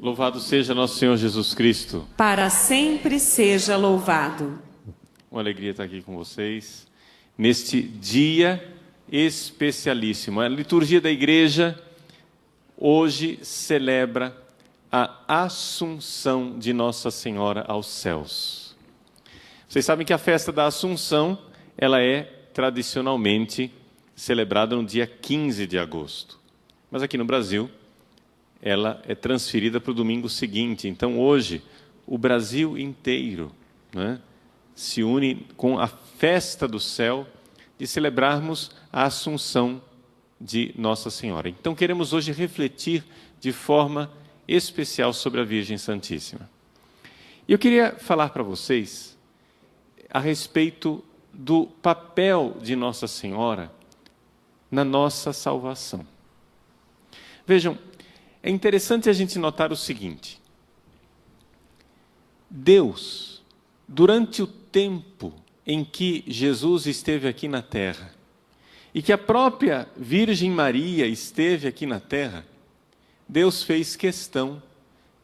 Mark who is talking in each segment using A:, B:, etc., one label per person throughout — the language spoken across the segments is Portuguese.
A: Louvado seja nosso Senhor Jesus Cristo.
B: Para sempre seja louvado.
A: Uma alegria estar aqui com vocês neste dia especialíssimo. A liturgia da igreja hoje celebra a Assunção de Nossa Senhora aos céus. Vocês sabem que a festa da Assunção, ela é tradicionalmente celebrada no dia 15 de agosto. Mas aqui no Brasil, ela é transferida para o domingo seguinte. Então, hoje, o Brasil inteiro, né, se une com a festa do céu de celebrarmos a Assunção de Nossa Senhora. Então, queremos hoje refletir de forma especial sobre a Virgem Santíssima. E eu queria falar para vocês a respeito do papel de Nossa Senhora na nossa salvação. Vejam, é interessante a gente notar o seguinte: Deus, durante o tempo em que Jesus esteve aqui na terra, e que a própria Virgem Maria esteve aqui na terra, Deus fez questão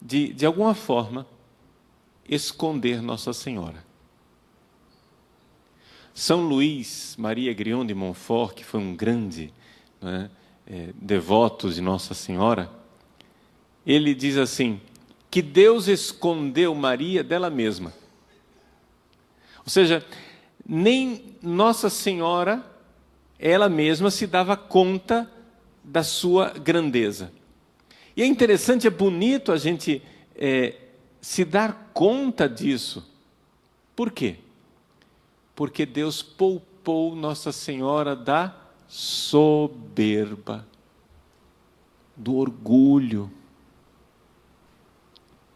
A: de alguma forma, esconder Nossa Senhora. São Luís Maria Grignon de Montfort, que foi um grande devoto de Nossa Senhora, ele diz assim, que Deus escondeu Maria dela mesma. Ou seja, nem Nossa Senhora, ela mesma, se dava conta da sua grandeza. E é interessante, é bonito a gente se dar conta disso. Por quê? Porque Deus poupou Nossa Senhora da soberba, do orgulho.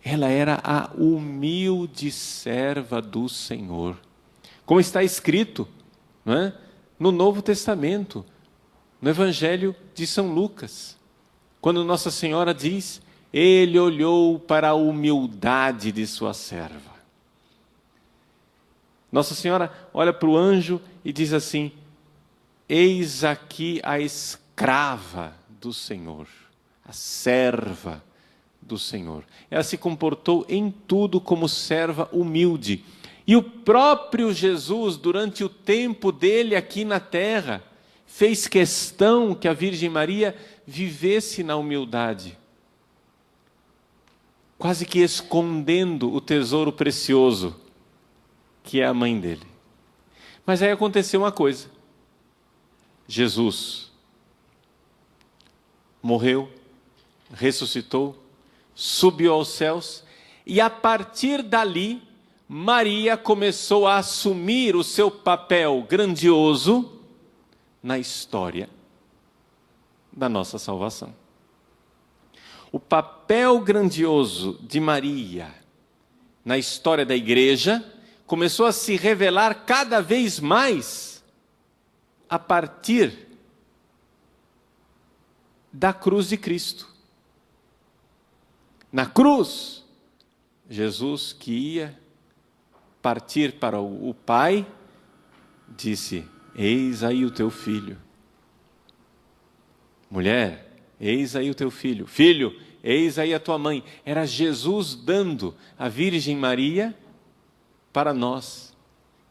A: Ela era a humilde serva do Senhor. Como está escrito, não é? No Novo Testamento, no Evangelho de São Lucas, quando Nossa Senhora diz, Ele olhou para a humildade de sua serva. Nossa Senhora olha para o anjo e diz assim, eis aqui a escrava do Senhor, a serva do Senhor. Ela se comportou em tudo como serva humilde. E o próprio Jesus, durante o tempo dele aqui na terra, fez questão que a Virgem Maria vivesse na humildade, quase que escondendo o tesouro precioso, que é a mãe dele. Mas aí aconteceu uma coisa. Jesus morreu, ressuscitou, subiu aos céus, e a partir dali, Maria começou a assumir o seu papel grandioso na história da nossa salvação. O papel grandioso de Maria na história da igreja começou a se revelar cada vez mais a partir da cruz de Cristo. Na cruz, Jesus, que ia partir para o Pai, disse, eis aí o teu filho. Mulher, eis aí o teu filho. Filho, eis aí a tua mãe. Era Jesus dando a Virgem Maria para nós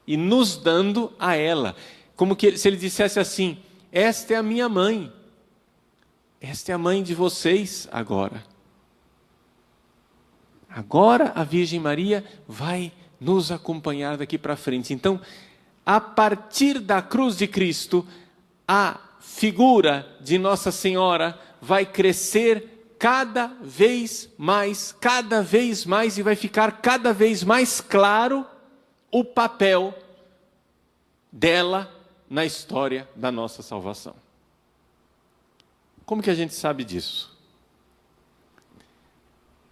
A: e nos dando a ela. Como que se ele dissesse assim, esta é a minha mãe. Esta é a mãe de vocês agora. Agora a Virgem Maria vai nos acompanhar daqui para frente. Então, a partir da cruz de Cristo, a figura de Nossa Senhora vai crescer cada vez mais, e vai ficar cada vez mais claro o papel dela na história da nossa salvação. Como que a gente sabe disso?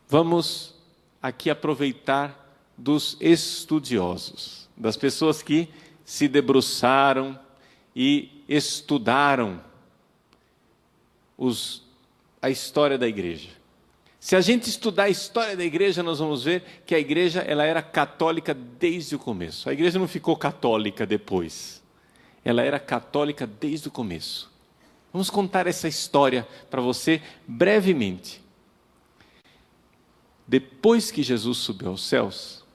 A: Vamos aqui aproveitar dos estudiosos, das pessoas que se debruçaram e estudaram a história da igreja. Se a gente estudar a história da igreja, nós vamos ver que a igreja ela era católica desde o começo. A igreja não ficou católica depois. Ela era católica desde o começo. Vamos contar essa história para você brevemente. depois que Jesus subiu aos céus,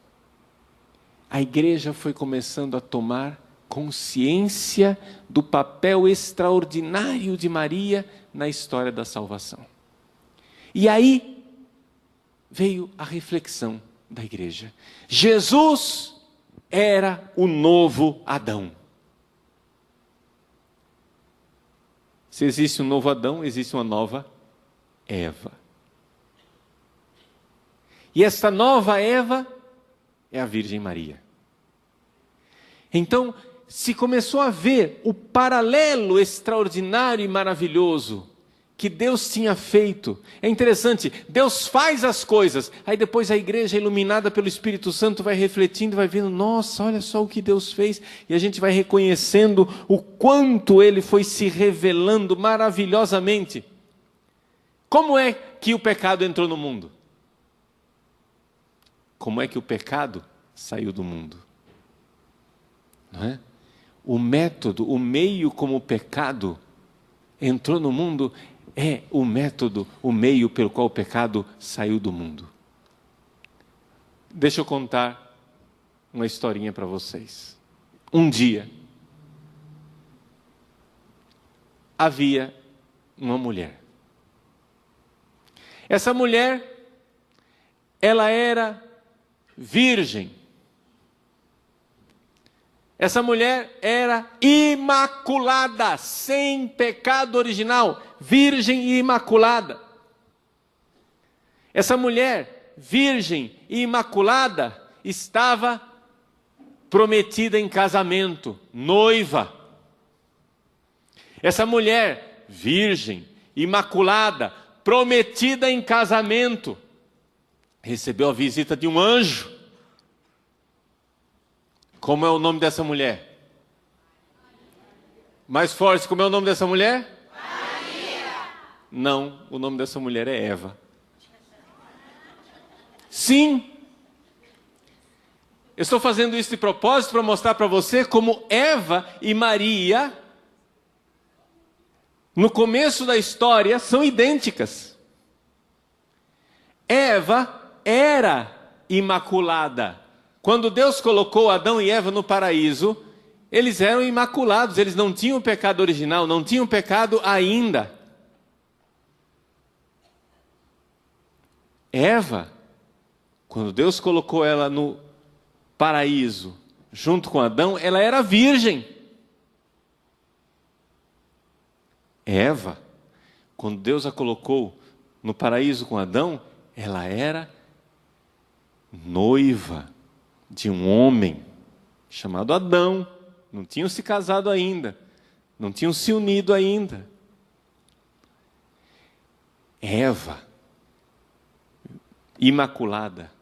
A: a igreja foi começando a tomar consciência do papel extraordinário de Maria na história da salvação. E aí veio a reflexão da igreja. Jesus era o novo Adão. Se existe um novo Adão, existe uma nova Eva. E esta nova Eva é a Virgem Maria. Então, se começou a ver o paralelo extraordinário e maravilhoso que Deus tinha feito. É interessante, Deus faz as coisas, aí depois a igreja iluminada pelo Espírito Santo vai refletindo, vai vendo, nossa, olha só o que Deus fez, e a gente vai reconhecendo o quanto Ele foi se revelando maravilhosamente. Como é que o pecado entrou no mundo? Como é que o pecado saiu do mundo? Não é? O método, o meio como o pecado entrou no mundo é o método, o meio pelo qual o pecado saiu do mundo. Deixa eu contar uma historinha para vocês. Um dia, havia uma mulher. Essa mulher, ela era virgem. Essa mulher era imaculada, sem pecado original, virgem e imaculada. Essa mulher, virgem e imaculada, estava prometida em casamento, noiva. Essa mulher, virgem, imaculada, prometida em casamento, recebeu a visita de um anjo. Como é o nome dessa mulher? Mais forte, como é o nome dessa mulher? Maria. Não, o nome dessa mulher é Eva. Sim. Eu estou fazendo isso de propósito para mostrar para você como Eva e Maria, no começo da história, são idênticas. Eva era imaculada. Quando Deus colocou Adão e Eva no paraíso, eles eram imaculados, eles não tinham pecado original, não tinham pecado ainda. Eva, quando Deus colocou ela no paraíso, junto com Adão, ela era virgem. Eva, quando Deus a colocou no paraíso com Adão, ela era noiva de um homem chamado Adão. Não tinham se casado ainda, não tinham se unido ainda. Eva, imaculada,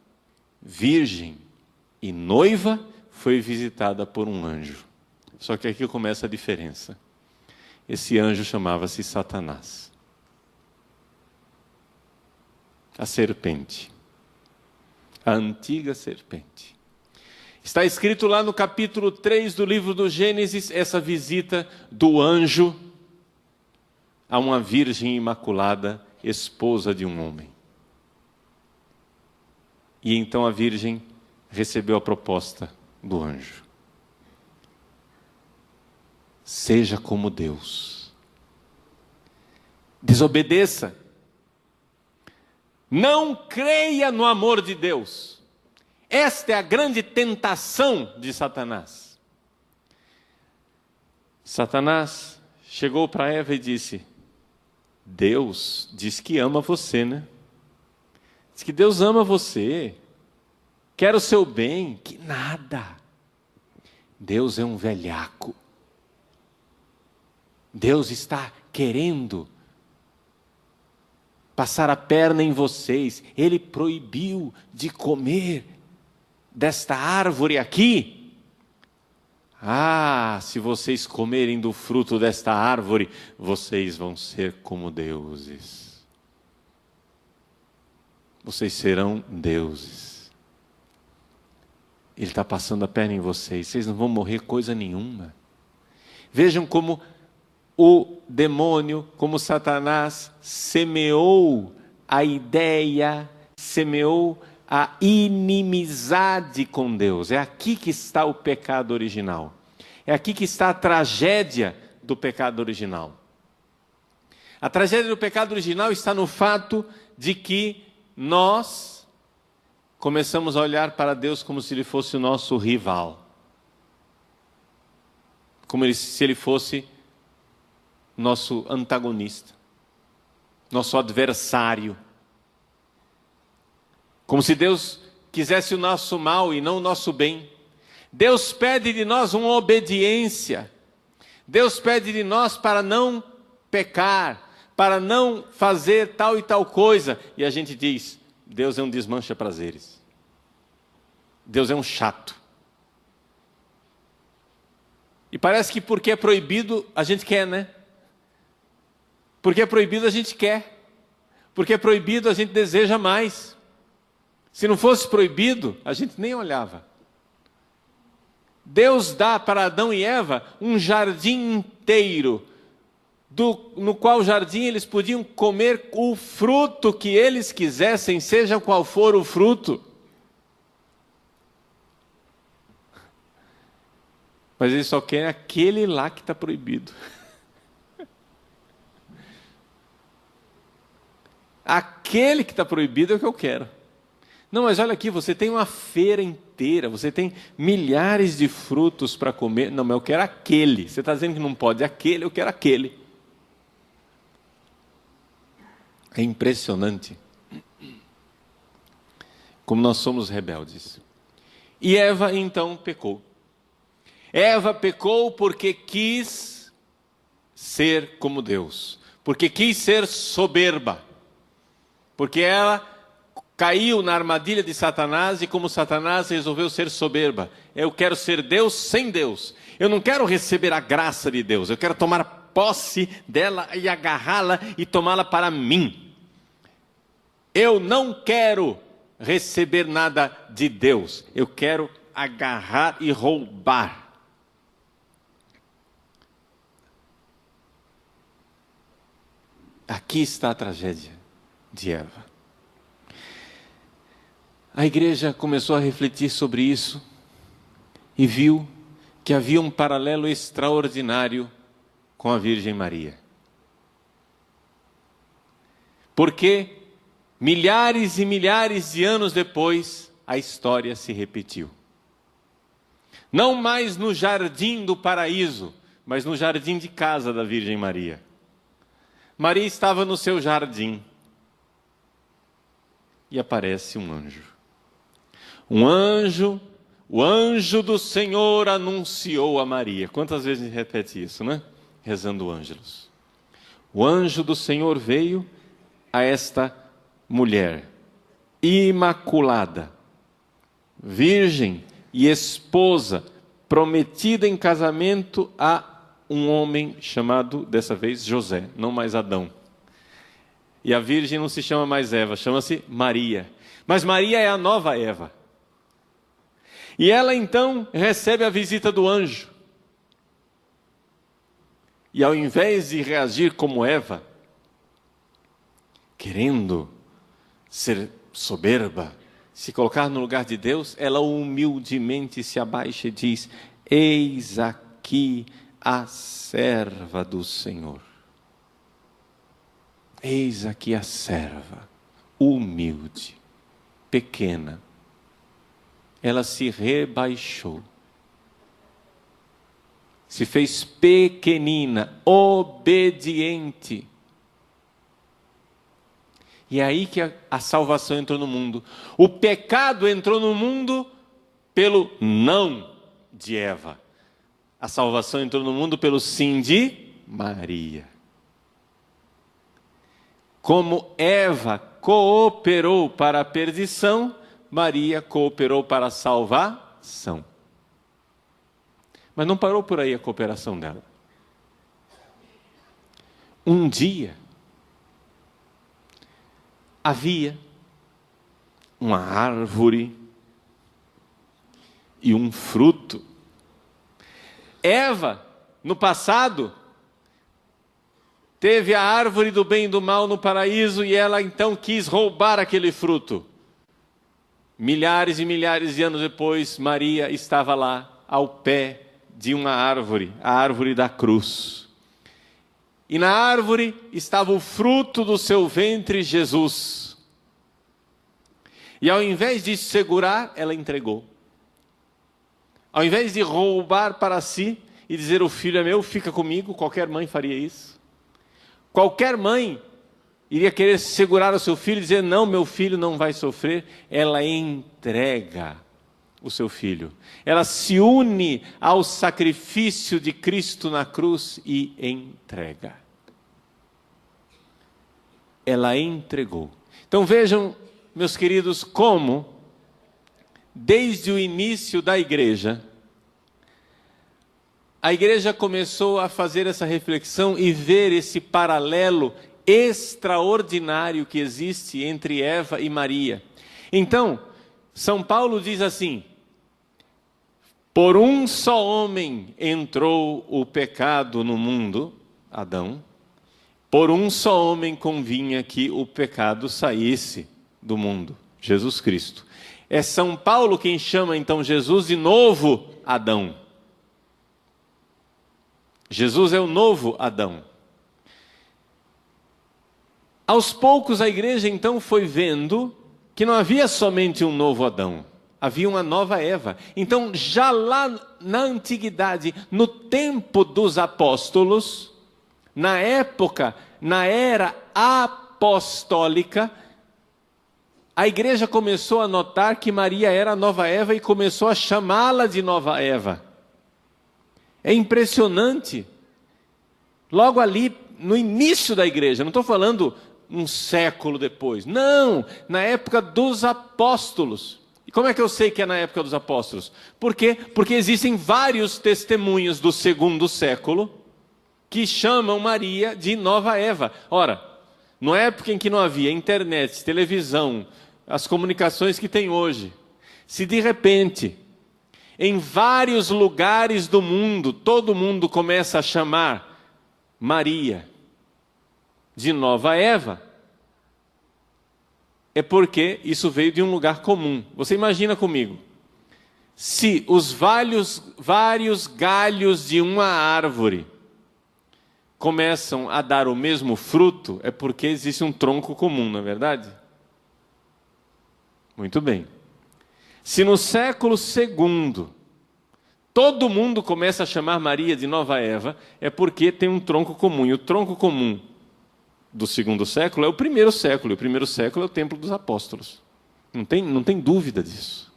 A: virgem e noiva, foi visitada por um anjo. Só que aqui começa a diferença. Esse anjo chamava-se Satanás. A serpente. A antiga serpente. Está escrito lá no capítulo 3 do livro do Gênesis, essa visita do anjo a uma virgem imaculada, esposa de um homem. E então a virgem recebeu a proposta do anjo. Seja como Deus. Desobedeça. Não creia no amor de Deus. Esta é a grande tentação de Satanás. Satanás chegou para Eva e disse: Deus diz que ama você, né? Diz que Deus ama você, quer o seu bem. Que nada. Deus é um velhaco. Deus está querendo passar a perna em vocês. Ele proibiu de comer desta árvore aqui. Se vocês comerem do fruto desta árvore, vocês vão ser como deuses. Vocês serão deuses. Ele está passando a perna em vocês. Vocês não vão morrer coisa nenhuma. Vejam como o demônio, como Satanás, semeou a ideia, semeou a inimizade com Deus. É aqui que está o pecado original. É aqui que está a tragédia do pecado original. A tragédia do pecado original está no fato de que nós começamos a olhar para Deus como se Ele fosse o nosso rival. Como se Ele fosse nosso antagonista, nosso adversário. Como se Deus quisesse o nosso mal e não o nosso bem. Deus pede de nós uma obediência. Deus pede de nós para não pecar, para não fazer tal e tal coisa. E a gente diz, Deus é um desmancha-prazeres. Deus é um chato. E parece que porque é proibido, a gente quer, né? Porque é proibido, a gente quer. Porque é proibido, a gente deseja mais. Se não fosse proibido, a gente nem olhava. Deus dá para Adão e Eva um jardim inteiro, no qual jardim eles podiam comer o fruto que eles quisessem, seja qual for o fruto. Mas eles só querem aquele lá que está proibido. Aquele que está proibido é o que eu quero. Não, mas olha aqui, você tem uma feira inteira, você tem milhares de frutos para comer. Não, mas eu quero aquele. Você está dizendo que não pode aquele, eu quero aquele. É impressionante como nós somos rebeldes. E Eva então pecou. Eva pecou porque quis ser como Deus. Porque quis ser soberba. Porque ela caiu na armadilha de Satanás e como Satanás resolveu ser soberba. Eu quero ser Deus sem Deus. Eu não quero receber a graça de Deus. Eu quero tomar posse dela e agarrá-la e tomá-la para mim. Eu não quero receber nada de Deus. Eu quero agarrar e roubar. Aqui está a tragédia de Eva. A igreja começou a refletir sobre isso e viu que havia um paralelo extraordinário com a Virgem Maria. Porque milhares e milhares de anos depois, a história se repetiu. Não mais no jardim do paraíso, mas no jardim de casa da Virgem Maria. Maria estava no seu jardim e aparece um anjo. Um anjo, o anjo do Senhor anunciou a Maria. Quantas vezes a gente repete isso, né? Rezando o Ângelus. O anjo do Senhor veio a esta mulher, imaculada, virgem e esposa, prometida em casamento a um homem chamado, dessa vez, José, não mais Adão. E a virgem não se chama mais Eva, chama-se Maria. Mas Maria é a nova Eva. E ela então recebe a visita do anjo. E ao invés de reagir como Eva, querendo ser soberba, se colocar no lugar de Deus, ela humildemente se abaixa e diz: eis aqui a serva do Senhor. Eis aqui a serva, humilde, pequena. Ela se rebaixou, se fez pequenina, obediente. E é aí que a salvação entrou no mundo. O pecado entrou no mundo pelo não de Eva. A salvação entrou no mundo pelo sim de Maria. Como Eva cooperou para a perdição, Maria cooperou para a salvação. Mas não parou por aí a cooperação dela. Um dia, havia uma árvore e um fruto. Eva, no passado, teve a árvore do bem e do mal no paraíso e ela então quis roubar aquele fruto. milhares e milhares de anos depois, Maria estava lá, ao pé de uma árvore, a árvore da cruz. E na árvore estava o fruto do seu ventre, Jesus. E ao invés de segurar, ela entregou. Ao invés de roubar para si e dizer, o filho é meu, fica comigo, qualquer mãe faria isso. Qualquer mãe iria querer segurar o seu filho e dizer, não, meu filho não vai sofrer. Ela entrega o seu filho. Ela se une ao sacrifício de Cristo na cruz e entrega. Ela entregou. Então vejam, meus queridos, como desde o início da igreja, a igreja começou a fazer essa reflexão e ver esse paralelo extraordinário que existe entre Eva e Maria. Então, São Paulo diz assim, por um só homem entrou o pecado no mundo, Adão, por um só homem convinha que o pecado saísse do mundo, Jesus Cristo. É São Paulo quem chama então Jesus de novo Adão. Jesus é o novo Adão. Aos poucos a igreja então foi vendo que não havia somente um novo Adão, havia uma nova Eva. Então já lá na antiguidade, no tempo dos apóstolos, na época, na era apostólica, a igreja começou a notar que Maria era a nova Eva e começou a chamá-la de nova Eva. É impressionante. Logo ali, no início da igreja, não estou falando um século depois. Não, na época dos apóstolos. E como é que eu sei que é na época dos apóstolos? Por quê? Porque existem vários testemunhos do segundo século que chamam Maria de nova Eva. Ora, na época em que não havia internet, televisão, as comunicações que tem hoje, se de repente, em vários lugares do mundo, todo mundo começa a chamar Maria de nova Eva, é porque isso veio de um lugar comum. Você imagina comigo, se os vários galhos de uma árvore começam a dar o mesmo fruto, é porque existe um tronco comum, não é verdade? Muito bem. Se no século II todo mundo começa a chamar Maria de nova Eva, é porque tem um tronco comum. E o tronco comum do segundo século é o primeiro século. E o primeiro século é o templo dos apóstolos. Não tem dúvida disso.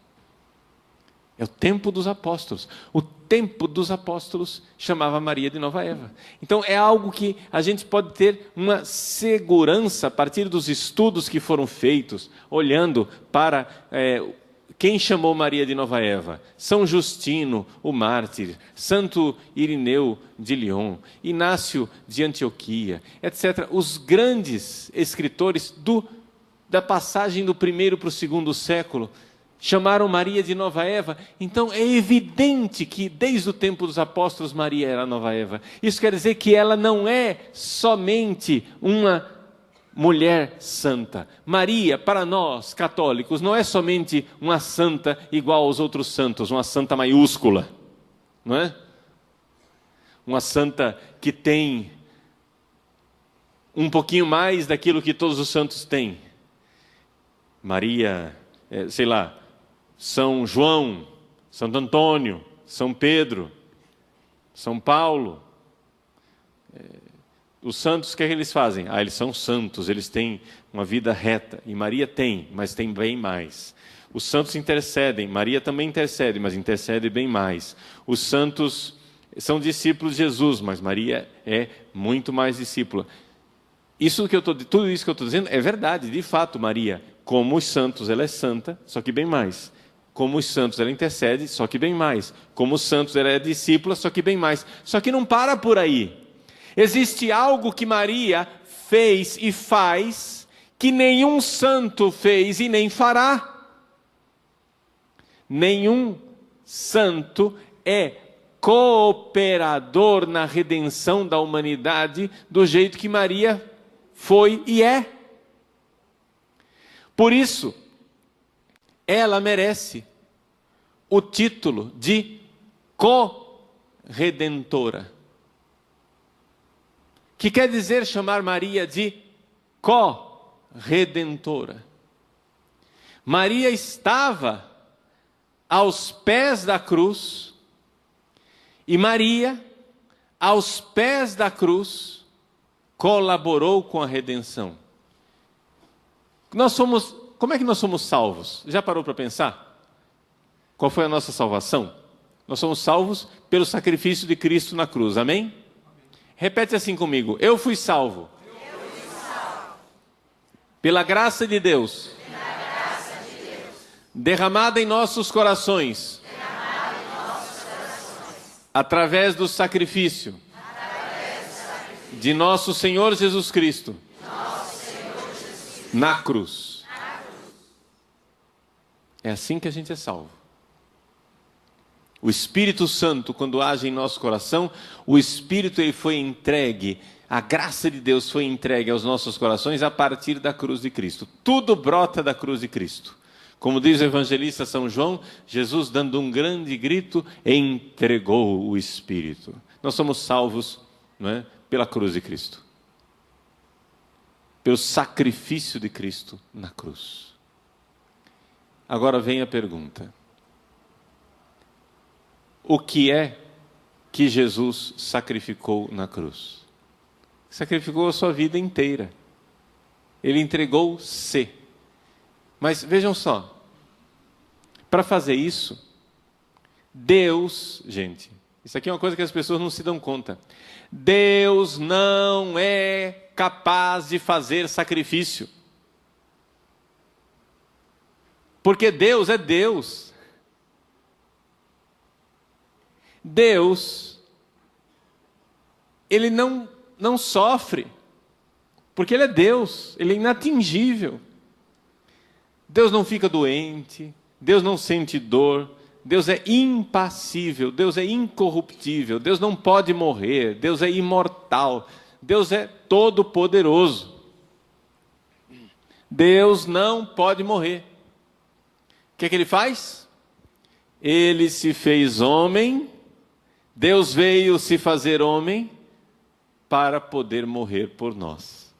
A: É o tempo dos apóstolos. O tempo dos apóstolos chamava Maria de nova Eva. Então é algo que a gente pode ter uma segurança a partir dos estudos que foram feitos, olhando para quem chamou Maria de nova Eva. São Justino, o mártir, Santo Irineu de Lyon, Inácio de Antioquia, etc. Os grandes escritores da passagem do primeiro para o segundo século chamaram Maria de nova Eva. Então é evidente que desde o tempo dos apóstolos Maria era a nova Eva. Isso quer dizer que ela não é somente uma mulher santa. Maria, para nós católicos, não é somente uma santa igual aos outros santos, uma santa maiúscula, não é? Uma santa que tem um pouquinho mais daquilo que todos os santos têm. Maria, São João, Santo Antônio, São Pedro, São Paulo. Os santos, o que é que eles fazem? Eles são santos, eles têm uma vida reta. E Maria tem, mas tem bem mais. Os santos intercedem, Maria também intercede, mas intercede bem mais. Os santos são discípulos de Jesus, mas Maria é muito mais discípula. Tudo isso que eu estou dizendo é verdade, de fato, Maria, como os santos, ela é santa, só que bem mais. Como os santos, ela intercede, só que bem mais. Como os santos, ela é discípula, só que bem mais. Só que não para por aí. Existe algo que Maria fez e faz que nenhum santo fez e nem fará. Nenhum santo é cooperador na redenção da humanidade do jeito que Maria foi e é. Por isso, ela merece o título de co-redentora, que quer dizer chamar Maria de co-redentora. Maria estava aos pés da cruz, e Maria, aos pés da cruz, colaborou com a redenção. Como é que nós somos salvos? Já parou para pensar? Qual foi a nossa salvação? Nós somos salvos pelo sacrifício de Cristo na cruz, amém? Repete assim comigo: eu fui salvo. Pela graça de Deus, derramada em nossos corações, através do sacrifício de nosso Senhor Jesus Cristo, na cruz. É assim que a gente é salvo. O Espírito Santo, quando age em nosso coração, o Espírito ele foi entregue, a graça de Deus foi entregue aos nossos corações a partir da cruz de Cristo. Tudo brota da cruz de Cristo. Como diz o evangelista São João, Jesus, dando um grande grito, entregou o Espírito. Nós somos salvos, não é, pela cruz de Cristo, pelo sacrifício de Cristo na cruz. Agora vem a pergunta: o que é que Jesus sacrificou na cruz? Sacrificou a sua vida inteira. Ele entregou-se. Mas vejam só, para fazer isso, Deus, gente, isso aqui é uma coisa que as pessoas não se dão conta. Deus não é capaz de fazer sacrifício. Porque Deus é Deus. Deus, ele não sofre, porque ele é Deus, ele é inatingível. Deus não fica doente, Deus não sente dor, Deus é impassível, Deus é incorruptível, Deus não pode morrer, Deus é imortal, Deus é todo-poderoso. Deus não pode morrer. O que é que ele faz? Ele se fez homem, Deus veio se fazer homem para poder morrer por nós.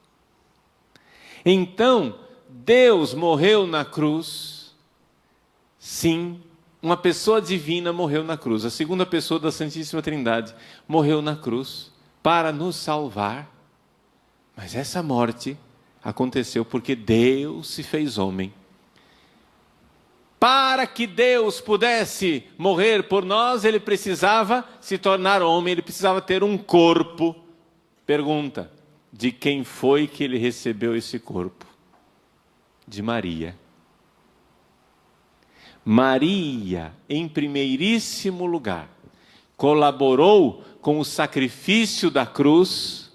A: Então, Deus morreu na cruz, sim, uma pessoa divina morreu na cruz, a segunda pessoa da Santíssima Trindade morreu na cruz para nos salvar, mas essa morte aconteceu porque Deus se fez homem. Para que Deus pudesse morrer por nós, ele precisava se tornar homem, ele precisava ter um corpo. Pergunta: de quem foi que ele recebeu esse corpo? De Maria. Maria, em primeiríssimo lugar, colaborou com o sacrifício da cruz,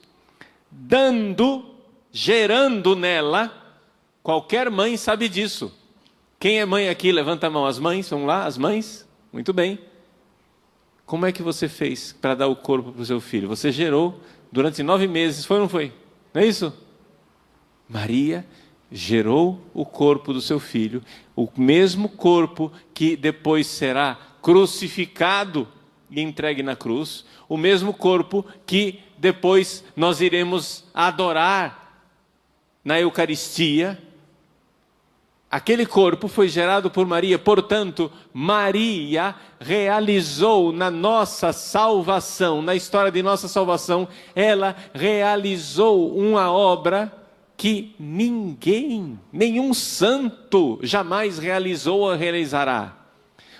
A: gerando nela, qualquer mãe sabe disso. Quem é mãe aqui? Levanta a mão. As mães, vamos lá, as mães? Muito bem. Como é que você fez para dar o corpo para o seu filho? Você gerou durante 9 meses, foi ou não foi? Não é isso? Maria gerou o corpo do seu filho, o mesmo corpo que depois será crucificado e entregue na cruz, o mesmo corpo que depois nós iremos adorar na Eucaristia. Aquele corpo foi gerado por Maria, portanto, Maria realizou na nossa salvação, na história de nossa salvação, ela realizou uma obra que nenhum santo jamais realizou ou realizará.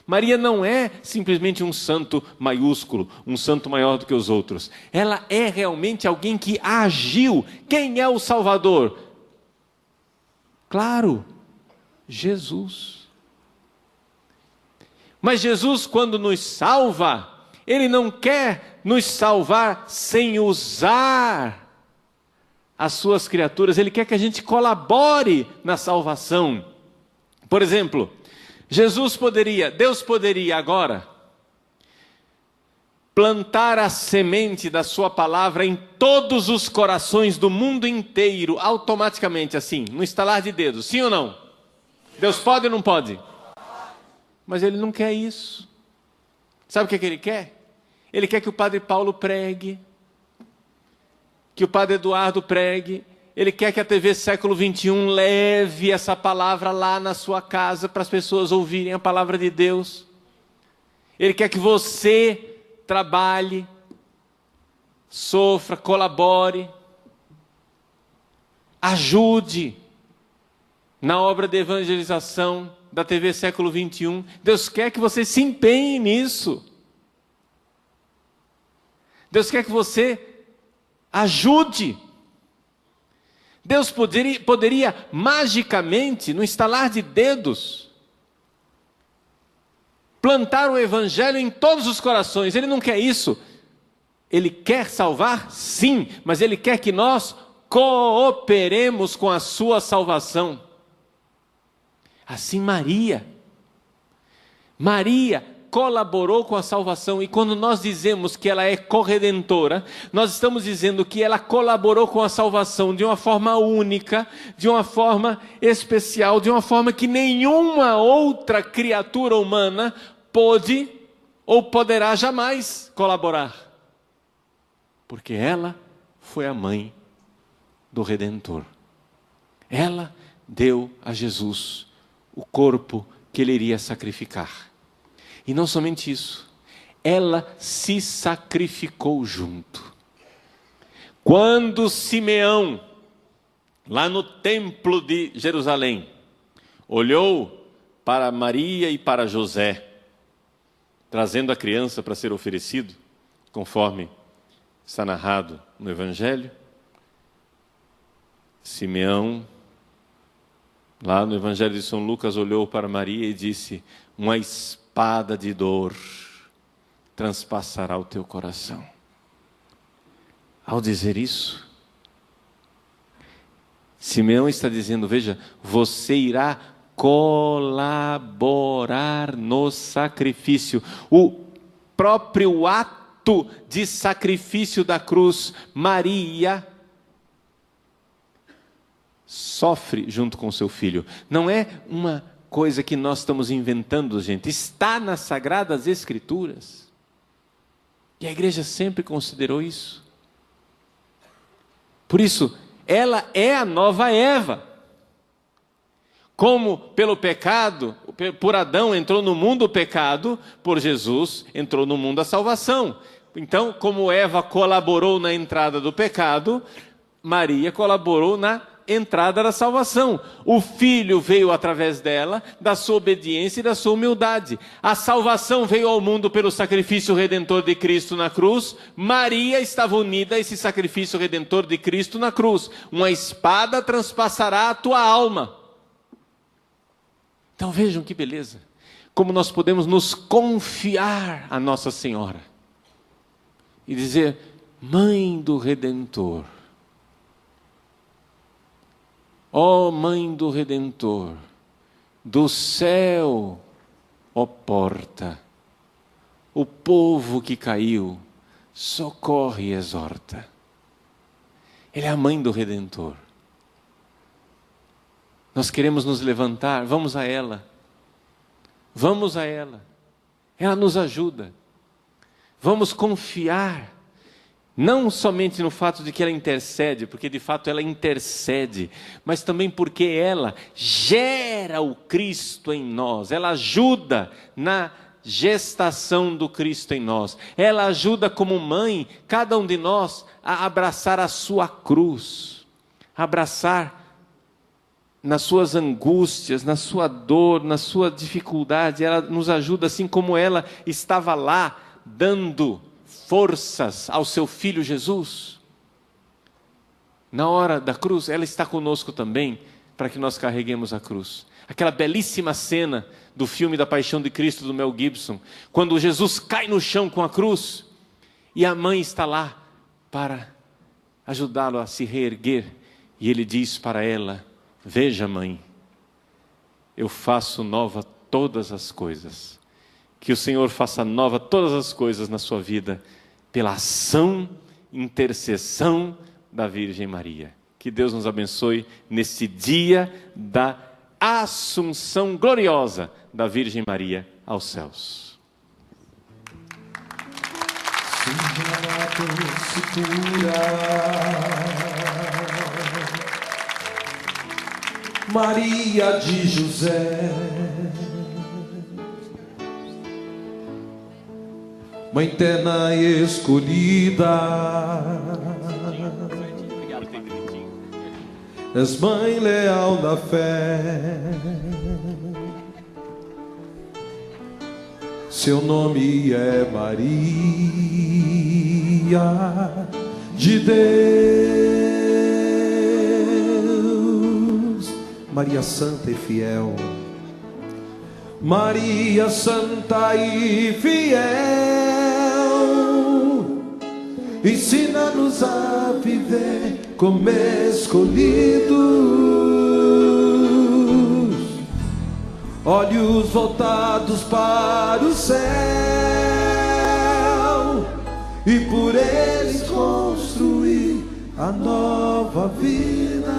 A: Maria não é simplesmente um santo maiúsculo, um santo maior do que os outros. Ela é realmente alguém que agiu. Quem é o Salvador? Claro, Jesus. Mas Jesus, quando nos salva, ele não quer nos salvar sem usar as suas criaturas, ele quer que a gente colabore na salvação. Por exemplo, Deus poderia agora plantar a semente da sua palavra em todos os corações do mundo inteiro, automaticamente assim, no estalar de dedos, sim ou não? Deus pode ou não pode? Mas ele não quer isso. Sabe o que ele quer? Ele quer que o Padre Paulo pregue, que o Padre Eduardo pregue. Ele quer que a TV Século XXI leve essa palavra lá na sua casa para as pessoas ouvirem a palavra de Deus. Ele quer que você trabalhe, sofra, colabore, ajude na obra de evangelização da TV Século XXI. Deus quer que você se empenhe nisso. Deus quer que você ajude. Deus poderia magicamente, no estalar de dedos, plantar o evangelho em todos os corações. Ele não quer isso. Ele quer salvar? Sim, mas Ele quer que nós cooperemos com a sua salvação. Assim Maria colaborou com a salvação, e quando nós dizemos que ela é corredentora, nós estamos dizendo que ela colaborou com a salvação de uma forma única, de uma forma especial, de uma forma que nenhuma outra criatura humana pôde ou poderá jamais colaborar, porque ela foi a mãe do Redentor. Ela deu a Jesus o corpo que Ele iria sacrificar. E não somente isso, ela se sacrificou junto. Quando Simeão, lá no templo de Jerusalém, olhou para Maria e para José, trazendo a criança para ser oferecido, conforme está narrado no Evangelho, Simeão, lá no Evangelho de São Lucas, olhou para Maria e disse: uma espada de dor transpassará o teu coração. Ao dizer isso, Simeão está dizendo: veja, você irá colaborar no sacrifício. O próprio ato de sacrifício da cruz, Maria sofre junto com seu filho. Não é uma coisa que nós estamos inventando, gente. Está nas Sagradas Escrituras. E a igreja sempre considerou isso. Por isso, ela é a nova Eva. Como pelo pecado, por Adão entrou no mundo o pecado, por Jesus entrou no mundo a salvação. Então, como Eva colaborou na entrada do pecado, Maria colaborou na entrada da salvação. O Filho veio através dela, da sua obediência e da sua humildade. A salvação veio ao mundo pelo sacrifício redentor de Cristo na cruz. Maria estava unida a esse sacrifício redentor de Cristo na cruz. Uma espada transpassará a tua alma. Então vejam que beleza. Como nós podemos nos confiar a Nossa Senhora e dizer: Mãe do Redentor, ó Mãe do Redentor, do céu, ó porta, o povo que caiu, socorre e exorta. Ela é a Mãe do Redentor. Nós queremos nos levantar, vamos a ela. Vamos a ela. Ela nos ajuda. Vamos confiar, não somente no fato de que ela intercede, porque de fato ela intercede, mas também porque ela gera o Cristo em nós. Ela ajuda na gestação do Cristo em nós. Ela ajuda como mãe, cada um de nós, a abraçar a sua cruz, abraçar nas suas angústias, na sua dor, na sua dificuldade. Ela nos ajuda assim como ela estava lá, dando forças ao seu Filho Jesus. Na hora da cruz, ela está conosco também, para que nós carreguemos a cruz. Aquela belíssima cena do filme da Paixão de Cristo, do Mel Gibson, quando Jesus cai no chão com a cruz, e a mãe está lá para ajudá-lo a se reerguer, e ele diz para ela: veja, mãe, eu faço nova todas as coisas. Que o Senhor faça nova todas as coisas na sua vida, pela ação, intercessão da Virgem Maria. Que Deus nos abençoe nesse dia da assunção gloriosa da Virgem Maria aos céus.
C: Maria de José, Mãe terna e escolhida, és mãe leal da fé, seu nome é Maria de Deus, Maria santa e fiel, Maria santa e fiel, ensina-nos a viver como escolhidos, olhos voltados para o céu, e por eles construir a nova vida.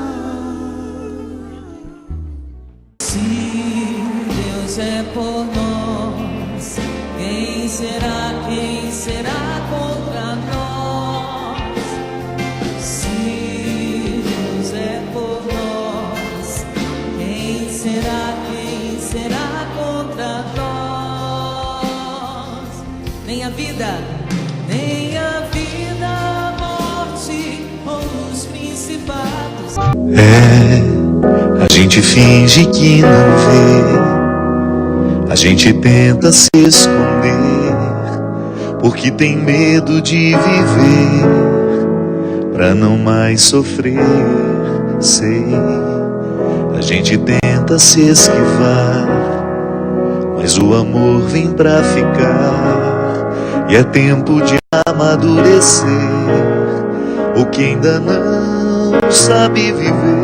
D: Se Deus é por nós, quem será contra nós? Se Deus é por nós, quem será contra nós? Nem a vida, a morte ou os principados.
E: A gente finge que não vê, a gente tenta se esconder, porque tem medo de viver, pra não mais sofrer, sei. A gente tenta se esquivar, mas o amor vem pra ficar, e é tempo de amadurecer, o que ainda não sabe viver,